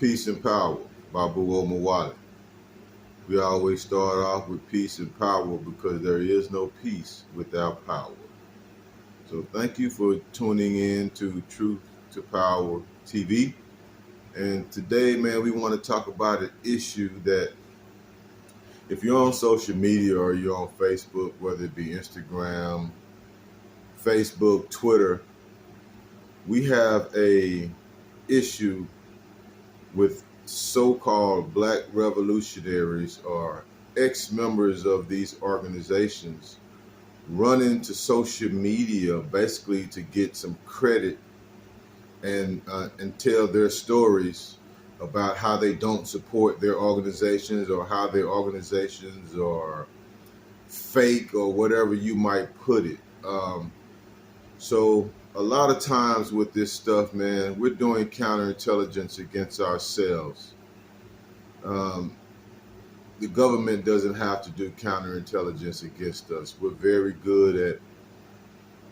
Peace and Power by Buo Mawali. We always start off with peace and power because there is no peace without power. So thank you for tuning in to Truth to Power TV. And today, man, we want to talk about an issue that if you're on social media or you're on Facebook, whether it be Instagram, Facebook, Twitter, we have a issue with so-called black revolutionaries or ex-members of these organizations running to social media basically to get some credit and tell their stories about how they don't support their organizations or how their organizations are fake or whatever you might put it. So a lot of times with this stuff, man, we're doing counterintelligence against ourselves. Um, the government doesn't have to do counterintelligence against us. We're very good at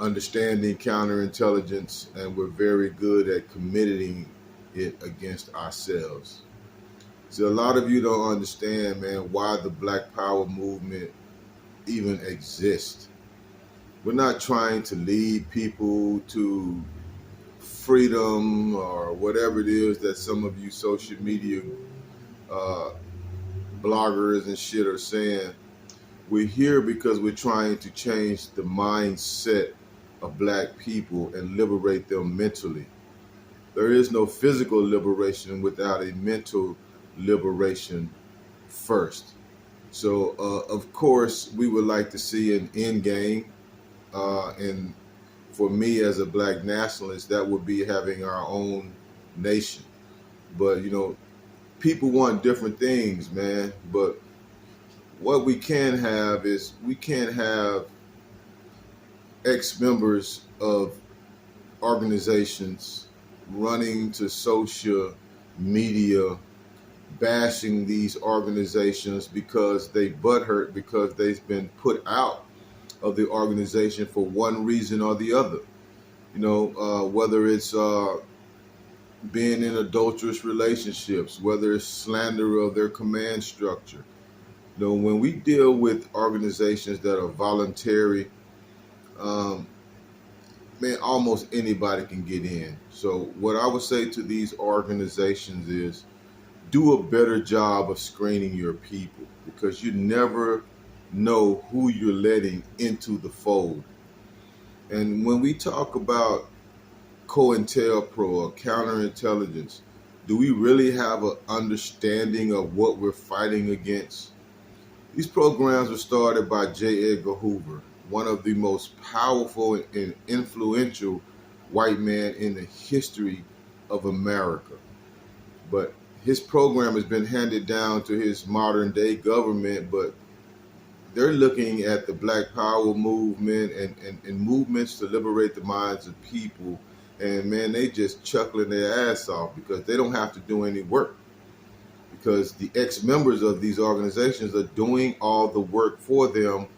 understanding counterintelligence, and we're very good at committing it against ourselves. So a lot of you don't understand, man, why the Black Power movement even exists. We're not trying to lead people to freedom or whatever it is that some of you social media uh, bloggers and shit are saying. We're here because we're trying to change the mindset of black people and liberate them mentally. There is no physical liberation without a mental liberation first. So, of course, we would like to see an end game. And for me as a black nationalist, that would be having our own nation. But, people want different things, man. But what we can have is we can't have ex-members of organizations running to social media bashing these organizations because they butthurt because they've been put out of the organization for one reason or the other. Whether it's being in adulterous relationships, whether it's slander of their command structure. When we deal with organizations that are voluntary, um, man, almost anybody can get in. So what I would say to these organizations is do a better job of screening your people because you never know who you're letting into the fold. And when we talk about COINTELPRO or counterintelligence, do we really have an understanding of what we're fighting against? These programs were started by J. Edgar Hoover, one of the most powerful and influential white men in the history of America. But his program has been handed down to his modern day government, but they're looking at the Black Power movement and movements to liberate the minds of people. And man, they just chuckling their ass off because they don't have to do any work. Because the ex-members of these organizations are doing all the work for them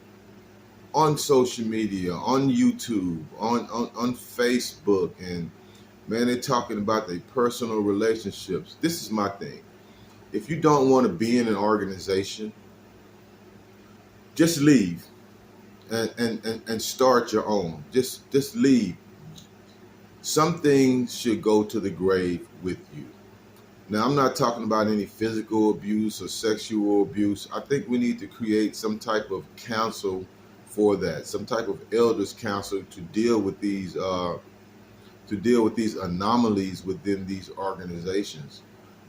on social media, on YouTube, on Facebook. And man, they're talking about their personal relationships. This is my thing. If you don't want to be in an organization, just leave and start your own. Just leave. Some things should go to the grave with you. Now, I'm not talking about any physical abuse or sexual abuse. I think we need to create some type of council for that, some type of elders council to deal with these anomalies within these organizations.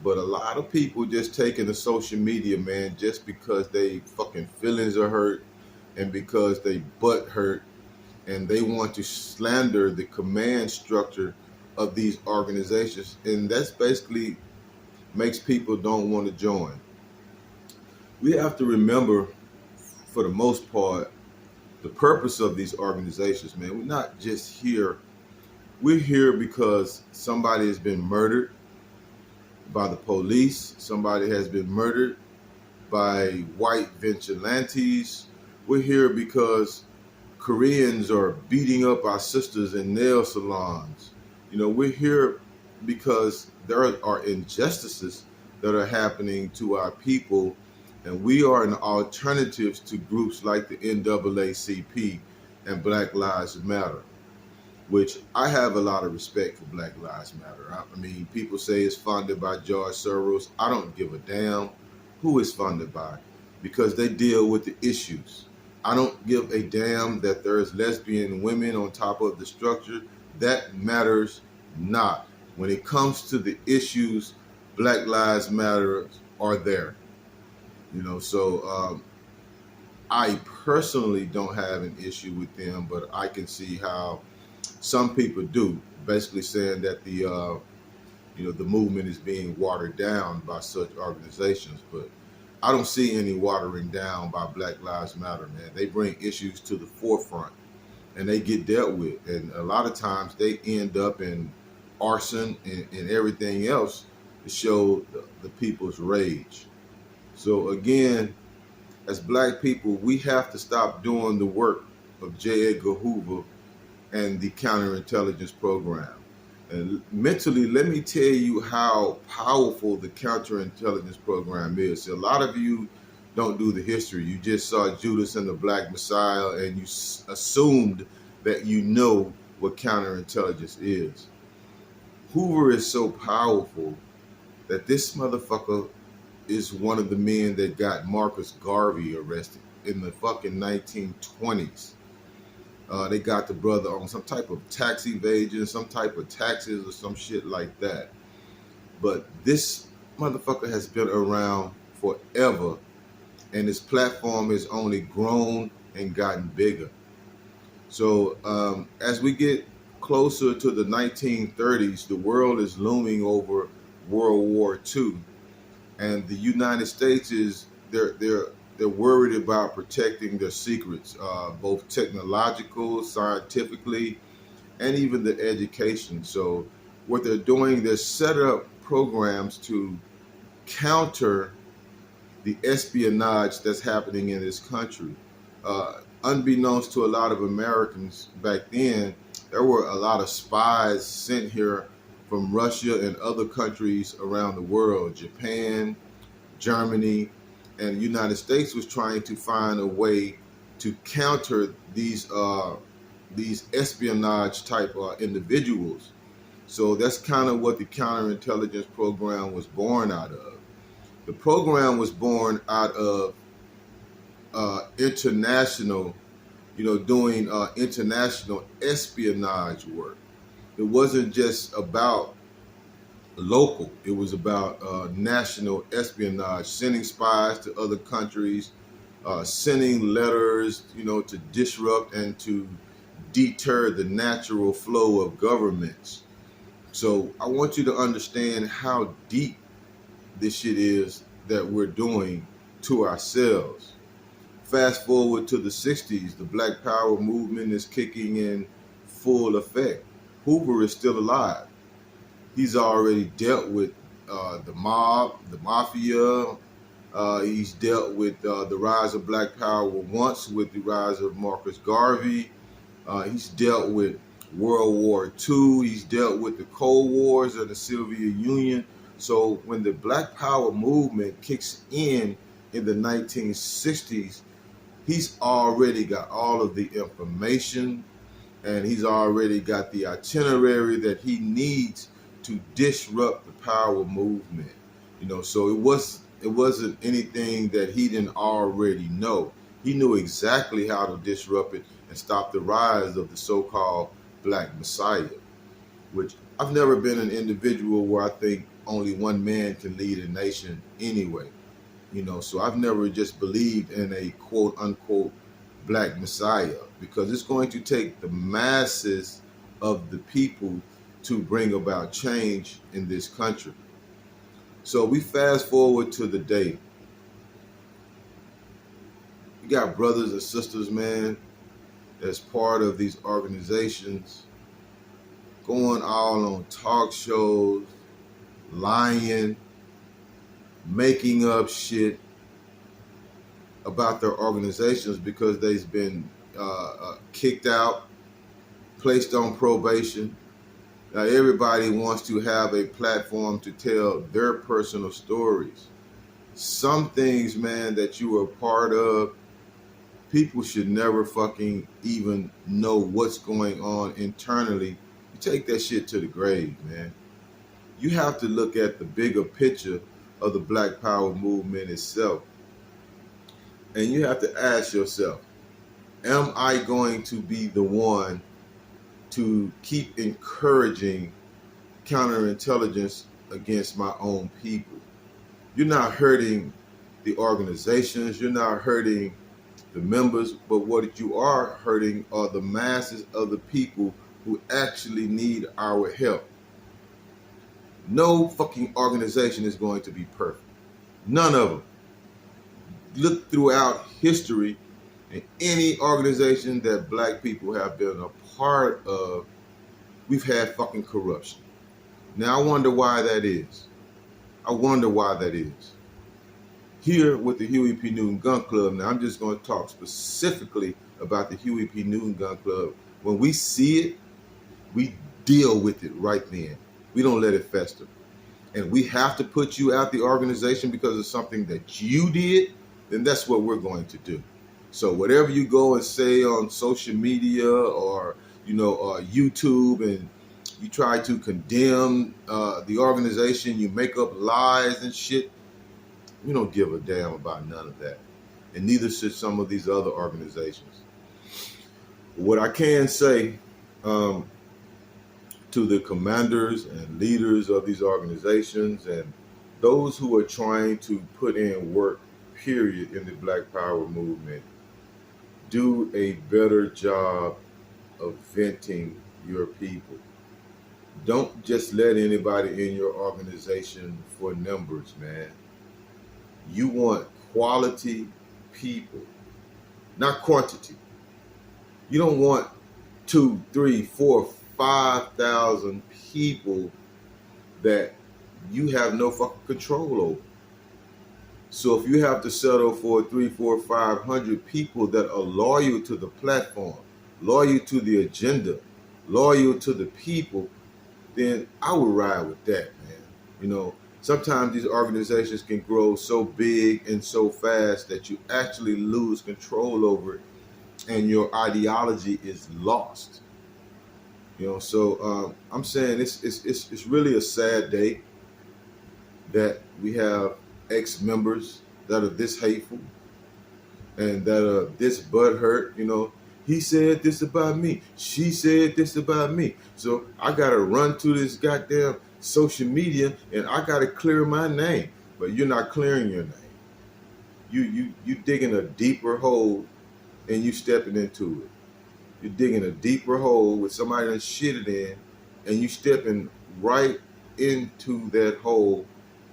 But a lot of people just taking the social media, man, just because they fucking feelings are hurt and because they butt hurt and they want to slander the command structure of these organizations. And that's basically makes people don't want to join. We have to remember, for the most part, the purpose of these organizations, man. We're not just here. We're here because somebody has been murdered by the police. Somebody has been murdered by white vigilantes. We're here because Koreans are beating up our sisters in nail salons. We're here because there are injustices that are happening to our people, and we are an alternative to groups like the NAACP and Black Lives Matter, which I have a lot of respect for Black Lives Matter. I mean, people say it's funded by George Soros. I don't give a damn who it's funded by because they deal with the issues. I don't give a damn that there's lesbian women on top of the structure. That matters not. When it comes to the issues, Black Lives Matter are there. So I personally don't have an issue with them, but I can see how some people do, basically saying that the movement is being watered down by such organizations. But I don't see any watering down by Black Lives Matter, man. They bring issues to the forefront and they get dealt with, and a lot of times they end up in arson and everything else to show the people's rage. So again, as Black people, we have to stop doing the work of J. Edgar Hoover and the Counterintelligence program. And mentally, let me tell you how powerful the Counterintelligence program is. A lot of you don't do the history. You just saw Judas and the Black Messiah, and you assumed that you know what counterintelligence is. Hoover is so powerful that this motherfucker is one of the men that got Marcus Garvey arrested in the fucking 1920s. They got the brother on some type of tax evasion, some type of taxes or some shit like that. But this motherfucker has been around forever, and his platform has only grown and gotten bigger. So as we get closer to the 1930s, the world is looming over World War II, and the United States they're worried about protecting their secrets, both technological, scientifically, and even the education. So what they're doing, they're set up programs to counter the espionage that's happening in this country. Unbeknownst to a lot of Americans back then, there were a lot of spies sent here from Russia and other countries around the world, Japan, Germany, and the United States was trying to find a way to counter these espionage type individuals. So that's kind of what the counterintelligence program was born out of. The program was born out of international, doing international espionage work. It wasn't just about local. It was about national espionage, sending spies to other countries, sending letters, to disrupt and to deter the natural flow of governments. So I want you to understand how deep this shit is that we're doing to ourselves. Fast forward to the 60s, the Black Power movement is kicking in full effect. Hoover is still alive. He's already dealt with the mob, the mafia. He's dealt with the rise of Black Power once with the rise of Marcus Garvey. He's dealt with World War II. He's dealt with the Cold Wars of the Soviet Union. So when the Black Power movement kicks in the 1960s, he's already got all of the information, and he's already got the itinerary that he needs to disrupt the power movement. So it wasn't anything that he didn't already know. He knew exactly how to disrupt it and stop the rise of the so-called Black Messiah, which I've never been an individual where I think only one man can lead a nation anyway. So I've never just believed in a quote unquote Black Messiah, because it's going to take the masses of the people to bring about change in this country. So we fast forward to the day. You got brothers and sisters, man, that's part of these organizations, going all on talk shows, lying, making up shit about their organizations because they've been kicked out, placed on probation, Now everybody wants to have a platform to tell their personal stories. Some things, man, that you are a part of, people should never fucking even know what's going on internally. You take that shit to the grave, man. You have to look at the bigger picture of the Black Power movement itself. And you have to ask yourself, am I going to be the one to keep encouraging counterintelligence against my own people? You're not hurting the organizations, you're not hurting the members, but what you are hurting are the masses of the people who actually need our help. No fucking organization is going to be perfect. None of them. Look throughout history, and any organization that black people have been a part of, we've had fucking corruption. Now I wonder why that is. I wonder why that is. Here with the Huey P. Newton Gun Club, now I'm just going to talk specifically about the Huey P. Newton Gun Club. When we see it, we deal with it right then. We don't let it fester. And we have to put you out the organization because of something that you did, then that's what we're going to do. So whatever you go and say on social media or YouTube, and you try to condemn the organization, you make up lies and shit, we don't give a damn about none of that. And neither should some of these other organizations. What I can say to the commanders and leaders of these organizations and those who are trying to put in work, period, in the Black Power movement, do a better job of venting your people. Don't just let anybody in your organization for numbers, man. You want quality people, not quantity. You don't want 2, 3, 4, 5,000 people that you have no fucking control over. So if you have to settle for 3, 4, 500 people that are loyal to the platform, loyal to the agenda, loyal to the people, then I would ride with that, man. Sometimes these organizations can grow so big and so fast that you actually lose control over it and your ideology is lost. So I'm saying it's really a sad day that we have ex-members that are this hateful and that are this butthurt. He said this about me. She said this about me. So I gotta run to this goddamn social media and I gotta clear my name. But you're not clearing your name. You digging a deeper hole and you stepping into it. You're digging a deeper hole with somebody that shitted in, and you stepping right into that hole.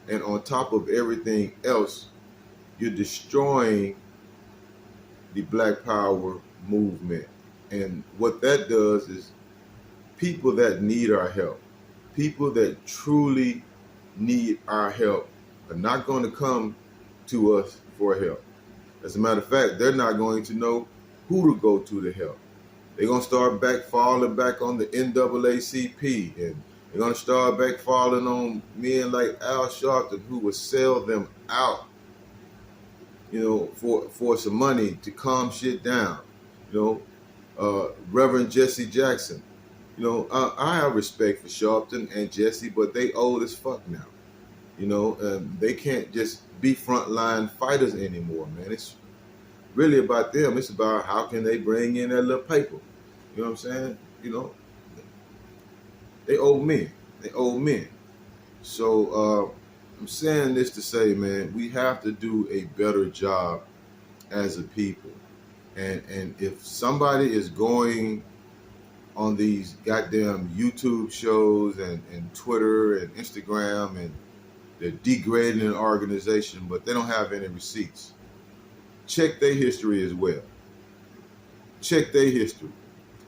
And on top of everything else, you're destroying the Black Power movement. And what that does is people that need our help, people that truly need our help, are not going to come to us for help. As a matter of fact, they're not going to know who to go to help. They're going to start falling back on the NAACP, and they're going to start falling on men like Al Sharpton, who would sell them out, for some money to calm shit down. Reverend Jesse Jackson. I have respect for Sharpton and Jesse, but they old as fuck now. They can't just be frontline fighters anymore, man. It's really about them. It's about how can they bring in that little paper. You know what I'm saying? They old men. They old men. So I'm saying this to say, man, we have to do a better job as a people. And if somebody is going on these goddamn YouTube shows and Twitter and Instagram and they're degrading an organization, but they don't have any receipts, check their history as well. Check their history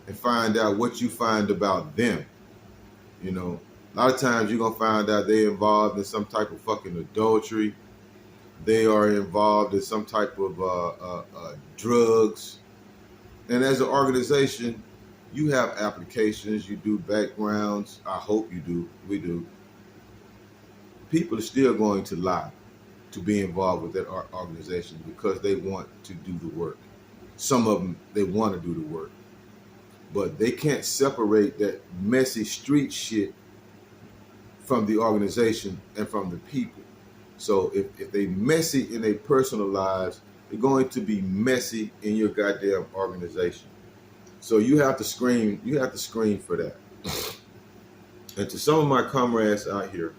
and find out what you find about them. A lot of times you're going to find out they're involved in some type of fucking adultery. They are involved in some type of drugs. And as an organization, you have applications, you do backgrounds. I hope you do. We do. People are still going to lie to be involved with that organization because they want to do the work. Some of them, they want to do the work, but they can't separate that messy street shit from the organization and from the people. So if they messy in their personal lives, they're going to be messy in your goddamn organization. So you have to screen. You have to screen for that. And to some of my comrades out here,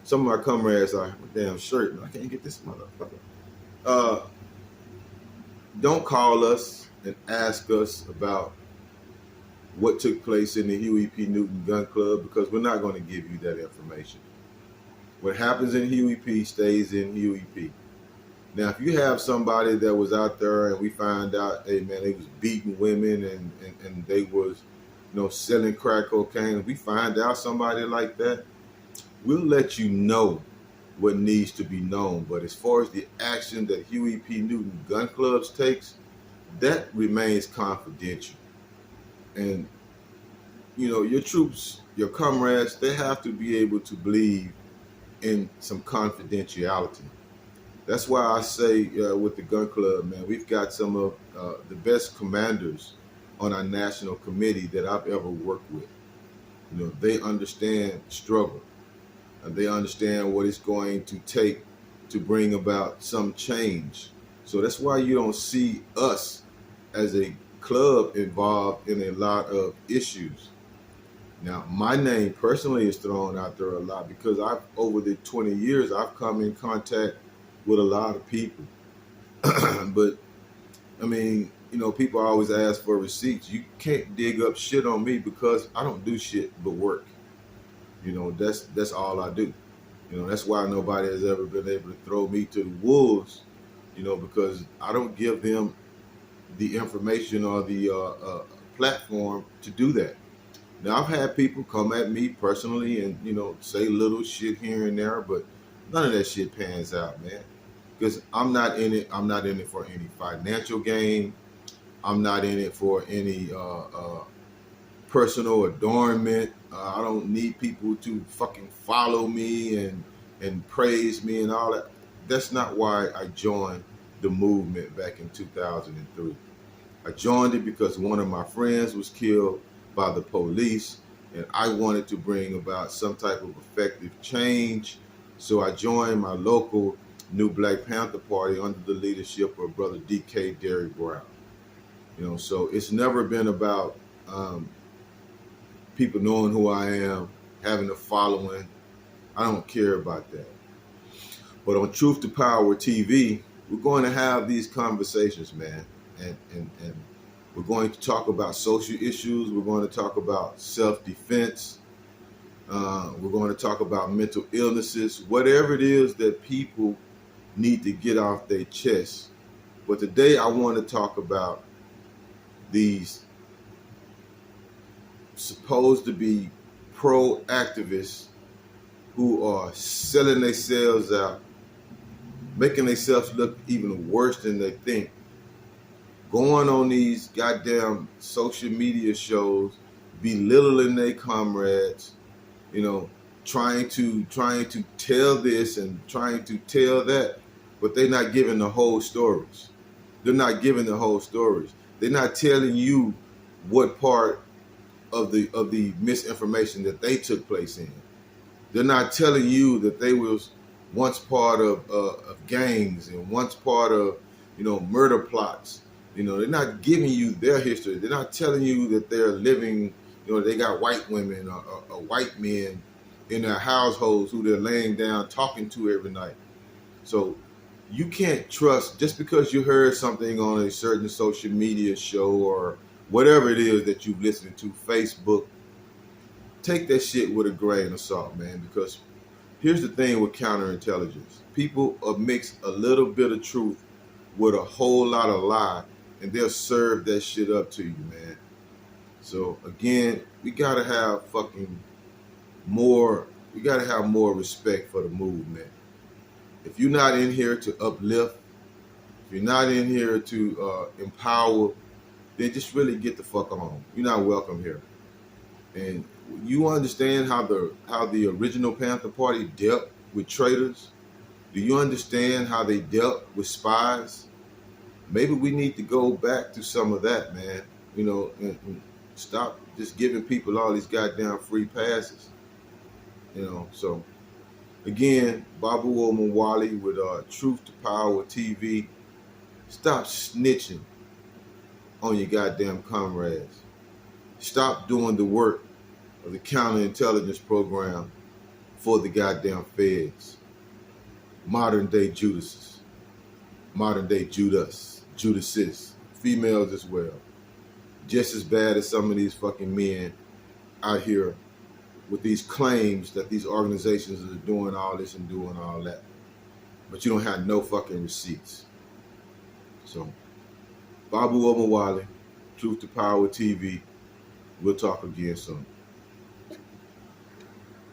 some of my comrades are damn shirt. I can't get this motherfucker. Don't call us and ask us about what took place in the Huey P. Newton Gun Club because we're not going to give you that information. What happens in Huey P. stays in Huey P. Now, if you have somebody that was out there and we find out, hey man, they was beating women and they was, selling crack cocaine, if we find out somebody like that, we'll let you know what needs to be known. But as far as the action that Huey P. Newton Gun Clubs takes, that remains confidential. And, your troops, your comrades, they have to be able to believe in some confidentiality. That's why I say with the gun club, man, we've got some of the best commanders on our national committee that I've ever worked with. They understand struggle and they understand what it's going to take to bring about some change. So that's why you don't see us as a club involved in a lot of issues. Now, my name personally is thrown out there a lot because over the 20 years, I've come in contact with a lot of people. But I mean, people always ask for receipts. You can't dig up shit on me because I don't do shit but work. That's all I do. That's why nobody has ever been able to throw me to the wolves, because I don't give them the information or the platform to do that. Now, I've had people come at me personally and, say little shit here and there, but none of that shit pans out, man. Because I'm not in it. I'm not in it for any financial gain. I'm not in it for any personal adornment. I don't need people to fucking follow me and praise me and all that. That's not why I joined the movement back in 2003. I joined it because one of my friends was killed by the police, and I wanted to bring about some type of effective change. So I joined my local New Black Panther Party under the leadership of Brother D.K. Derry Brown. So it's never been about people knowing who I am, having a following. I don't care about that. But on Truth to Power TV, we're going to have these conversations, man. And we're going to talk about social issues. We're going to talk about self-defense. We're going to talk about mental illnesses, whatever it is that people need to get off their chest. But today I want to talk about these supposed to be pro-activists who are selling themselves out, making themselves look even worse than they think, going on these goddamn social media shows, belittling their comrades, trying to tell this and trying to tell that, but they're not giving the whole stories. They're not giving the whole stories. They're not telling you what part of the misinformation that they took place in. They're not telling you that they was once part of gangs and once part of murder plots. They're not giving you their history. They're not telling you that they're living. They got white women or white men in their households who they're laying down talking to every night. So you can't trust just because you heard something on a certain social media show or whatever it is that you've listened to, Facebook. Take that shit with a grain of salt, man, because here's the thing with counterintelligence. People mix a little bit of truth with a whole lot of lie, and they'll serve that shit up to you, man. So again, we gotta have more respect for the movement. If you're not in here to uplift, if you're not in here to empower, then just really get the fuck on. You're not welcome here. And you understand how the original Panther Party dealt with traitors? Do you understand how they dealt with spies? Maybe we need to go back to some of that, man. You know, and stop just giving people all these goddamn free passes. You know, so again, Babu Omawali with Truth to Power TV. Stop snitching on your goddamn comrades. Stop doing the work of the counterintelligence program for the goddamn feds. Modern day Judases. Modern day Judases. Females as well. Just as bad as some of these fucking men out here with these claims that these organizations are doing all this and doing all that. But you don't have no fucking receipts. So, Babu Omawali, Truth to Power TV. We'll talk again soon.